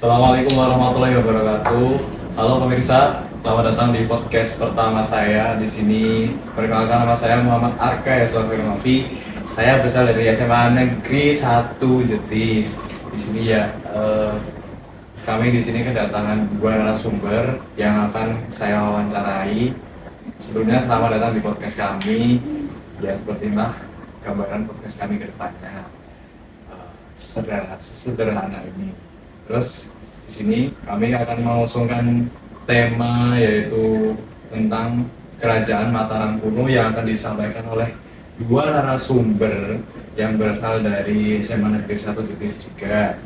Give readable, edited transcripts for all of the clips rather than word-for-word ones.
Assalamualaikum warahmatullahi wabarakatuh. Halo pemirsa, selamat datang di podcast pertama saya di sini. Perkenalkan, nama saya Muhammad Arka Yaswafir Novi. Saya berasal dari SMA Negeri 1 Jetis. Di sini kami di sini kedatangan dua narasumber yang akan saya wawancarai. Sebelumnya selamat datang di podcast kami. Ya, seperti inilah gambaran podcast kami ke depannya. Sederhana ini. Terus di sini kami akan mengusungkan tema yaitu tentang Kerajaan Mataram kuno yang akan disampaikan oleh dua narasumber yang berasal dari SMA Negeri 1 Jetis juga,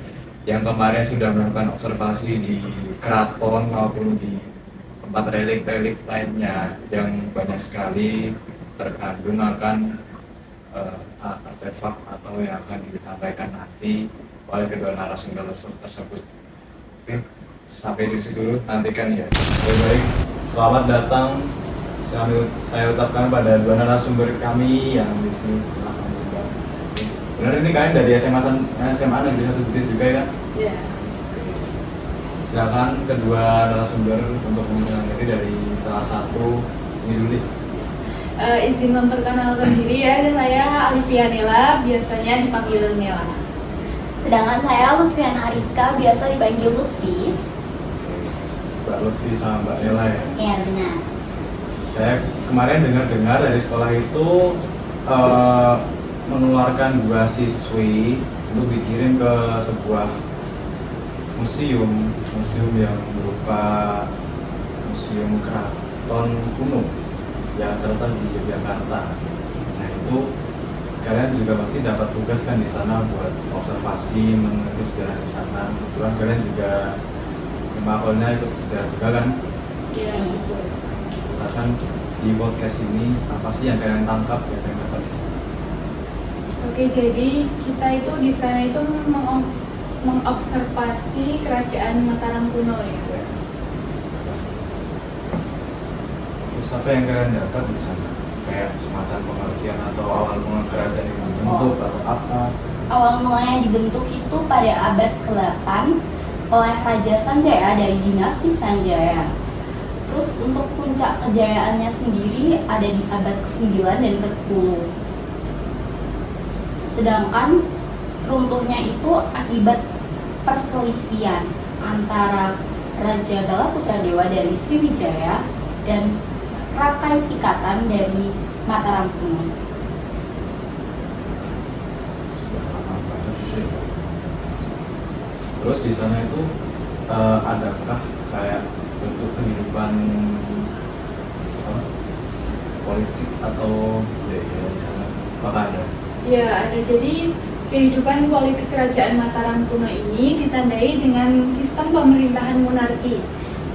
yang kemarin sudah melakukan observasi di keraton maupun di tempat relik-relik lainnya yang banyak sekali terkandung akan artefak atau yang akan disampaikan nanti oleh kedua narasumber tersebut. Oke, sampai di situ dulu, nantikan ya. Baik, selamat datang. Saya ucapkan pada dua narasumber kami yang di sini. Benar, ini kalian dari SMA Negeri 1 Jetis juga ya? Iya. Silakan kedua narasumber untuk memperkenalkan diri dari salah satu ini dulu. Izin memperkenalkan diri ya, saya Alivia Nela, biasanya dipanggil Nela. Sedangkan saya Lutfiana Ariska, biasa dipanggil Lutfi. Mbak Lutfi sama Mbak Nela ya? Iya benar. Saya kemarin dengar dari sekolah itu mengeluarkan dua siswi untuk dikirim ke sebuah museum yang berupa museum keraton kuno yang terletak di Yogyakarta. Nah itu kalian juga pasti dapat tugas kan di sana buat observasi, mengerti sejarah di sana. Kebetulan kalian juga mapelnya ikut sejarah juga kan? Iya, betul. Bahkan di podcast ini apa sih yang kalian tangkap, yang kalian dapat di sana? Oke, jadi kita itu di sana itu mengobservasi Kerajaan Mataram kuno ya. Terus apa yang kalian dapat di sana? Kayak semacam pengertian atau awal mula kerajaan yang dibentuk atau apa? Awal mulanya dibentuk itu pada abad ke-8 oleh Raja Sanjaya dari dinasti Sanjaya. Terus untuk puncak kejayaannya sendiri ada di abad ke-9 dan ke-10. Sedangkan runtuhnya itu akibat perselisihan antara Raja Balaputradewa dari Sriwijaya dan Rakai Pikatan dari Mataram kuno. Sudah lama banget gitu ya. Terus di sana itu adakah kayak bentuk kehidupan politik atau budaya di sana? Apakah ada? Ya, ada. Jadi kehidupan politik Kerajaan Mataram kuno ini ditandai dengan sistem pemerintahan monarki.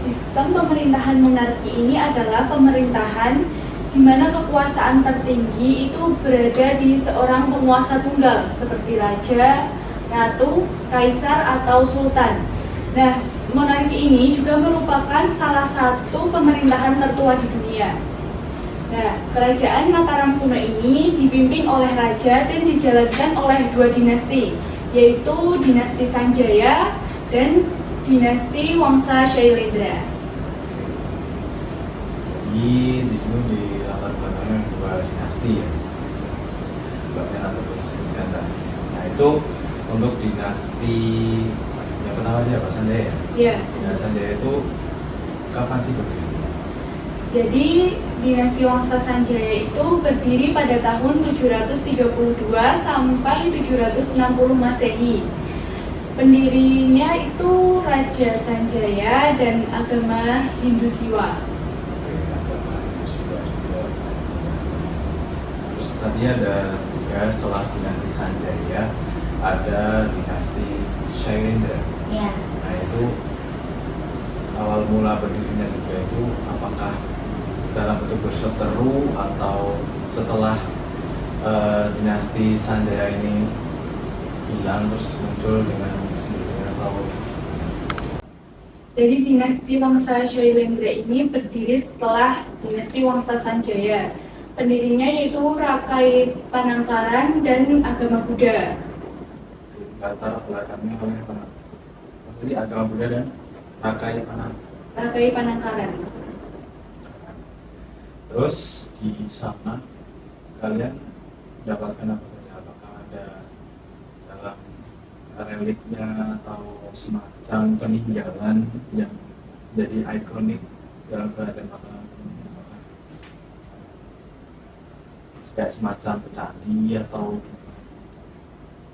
Sistem pemerintahan monarki ini adalah pemerintahan di mana kekuasaan tertinggi itu berada di seorang penguasa tunggal seperti raja, ratu, kaisar atau sultan. Nah, monarki ini juga merupakan salah satu pemerintahan tertua di dunia. Nah, Kerajaan Mataram kuno ini dipimpin oleh raja dan dijalankan oleh dua dinasti, yaitu dinasti Sanjaya dan dinasti Wangsa Shailendra. Jadi di sini di latar belakangnya dua dinasti ya, sebabnya atau disebutkan tadi. Nah itu untuk dinasti yang pertama dia Pak Sanjaya ya? Ya. Dinasti Sanjaya itu kapan sih berdiri? Jadi dinasti Wangsa Sanjaya itu berdiri pada tahun 732 sampai 760 Masehi. Pendirinya itu Raja Sanjaya dan agama Hindu Siwa. Terus tadi ada tiga setelah dinasti Sanjaya ada dinasti Shailendra. Ya. Nah itu awal mula berdirinya juga itu apakah dalam bentuk berseteru atau setelah dinasti Sanjaya ini hilang terus muncul dengan sendirinya atau? Jadi dinasti Wangsa Shailendra ini berdiri setelah dinasti Wangsa Sanjaya. Pendirinya yaitu Rakai Panangkaran dan agama Buddha. Latar belakangnya oleh Jadi agama Buddha dan Rakai Rakai Panangkaran. Terus di sana kalian dapatkan apa saja? Apakah ada dalam reliknya atau semacam peninggalan yang jadi ikonik dalam kerajaan Mataram? Apakah kayak semacam candi atau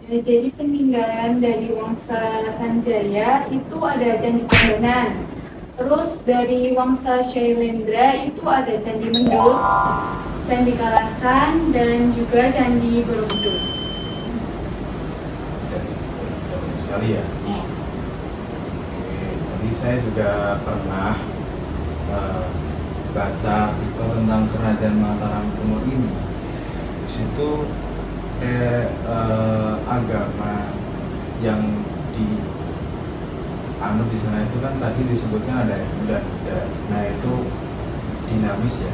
Ya, jadi peninggalan dari Wangsa Sanjaya itu ada Candi Prambanan. Terus dari Wangsa Shailendra itu ada Candi Mendut, Candi Kalasan, dan juga Candi Borobudur. dari sekali ya? Ya. Oke, tadi saya juga pernah baca itu tentang kerajaan Mataram kuno ini. Di situ agama yang di di sana itu kan tadi disebutnya ada Buddha. Nah itu dinamis ya.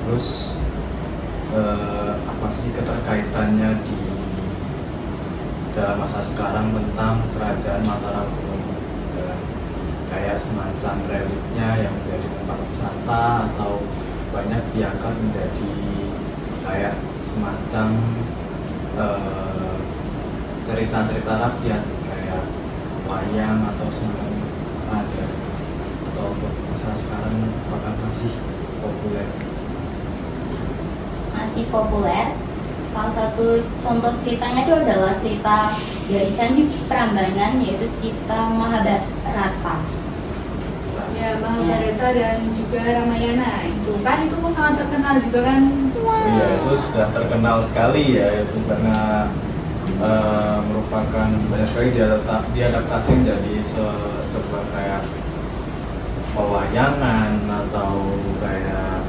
Terus apa sih keterkaitannya di dalam masa sekarang tentang kerajaan Mataram kuno ini? Kayak semacam reliknya yang menjadi tempat wisata atau banyak diangkat menjadi kayak semacam cerita-cerita rakyat kayak wayang atau semacam ada, atau untuk masa sekarang apakah masih populer? Masih populer. Salah satu contoh ceritanya itu adalah cerita dari Candi Prambanan, yaitu cerita Mahabharata. Ya, Mahabharata dan juga Ramayana itu sangat terkenal juga kan. Iya, itu sudah terkenal sekali ya, itu karena merupakan banyak sekali diadaptasi menjadi sebuah kayak pewayangan atau kayak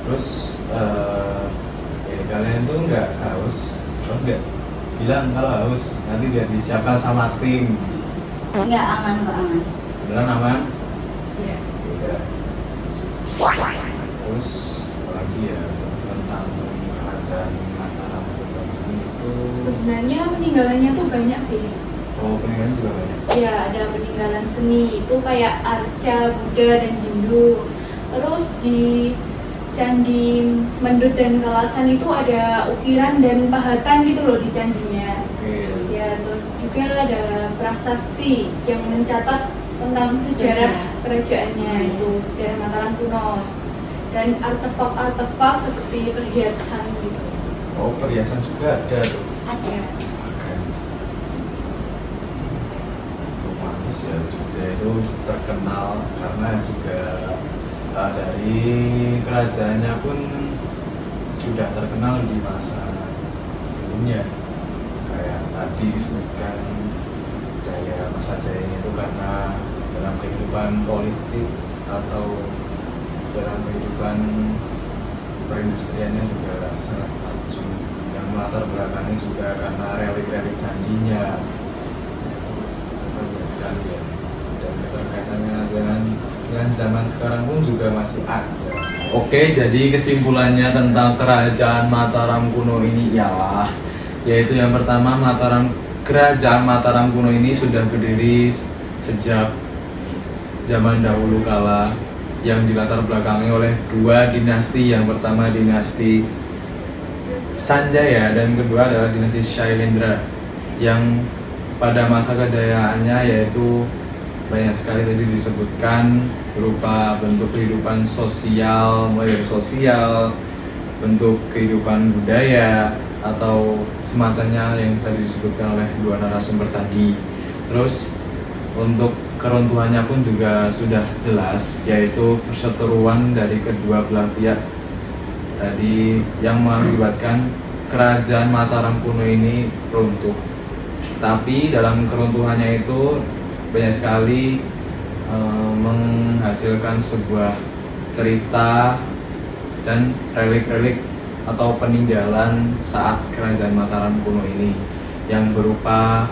terus kalian tuh nggak haus nggak bilang kalau haus nanti dia disiapkan sama tim. Enggak, aman kok, aman. Beneran aman? Iya. Udah. Terus lagi ya tentang kerajaan Mataram kuno ini itu. Sebenarnya peninggalannya tuh banyak sih. Oh, peninggalan juga banyak. Ya, ada peninggalan seni itu kayak arca, Buddha, dan Hindu. Terus di Candi Mendut dan Kalasan itu ada ukiran dan pahatan gitu loh di candinya. Oke. Ya, terus juga ada prasasti yang mencatat tentang sejarah kerajaannya itu, sejarah Mataram kuno. Dan artefak-artefak seperti perhiasan gitu. Oh, perhiasan juga ada tuh. Ada. Guys. Romantis ya, Jogja itu terkenal karena juga dari kerajaannya pun sudah terkenal di masa dulunya. Kayak tadi disebutkan masa jaya itu karena dalam kehidupan politik atau dalam kehidupan perindustriannya juga sangat maju. Yang latar belakangnya juga karena relik-relik candinya. Banyak sekali ya. Dan keterkaitannya dengan zaman sekarang pun juga masih ada. Oke, jadi kesimpulannya tentang kerajaan Mataram kuno ini yaitu yang pertama, kerajaan Mataram kuno ini sudah berdiri sejak zaman dahulu kala yang dilatar belakangi oleh dua dinasti. Yang pertama dinasti Sanjaya dan kedua adalah dinasti Shailendra, yang pada masa kejayaannya yaitu banyak sekali tadi disebutkan berupa bentuk kehidupan sosial, mulai dari sosial, bentuk kehidupan budaya atau semacamnya yang tadi disebutkan oleh dua narasumber tadi. Terus untuk keruntuhannya pun juga sudah jelas, yaitu perseteruan dari kedua belah pihak tadi yang mengakibatkan kerajaan Mataram kuno ini runtuh. Tapi dalam keruntuhannya itu banyak sekali menghasilkan sebuah cerita dan relik-relik atau peninggalan saat kerajaan Mataram kuno ini yang berupa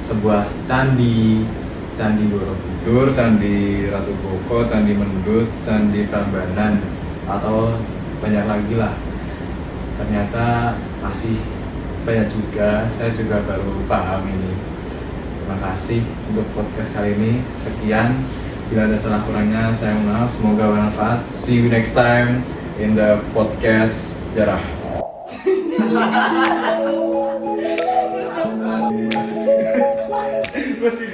sebuah candi Borobudur, Candi Ratu Boko, Candi Mendut, Candi Prambanan, atau banyak lagi lah. ternyata masih banyak juga, saya juga baru paham ini. Terima kasih untuk podcast kali ini. Sekian, bila ada salah kurangnya saya mohon maaf, semoga bermanfaat. See you next time in the podcast sejarah. Masih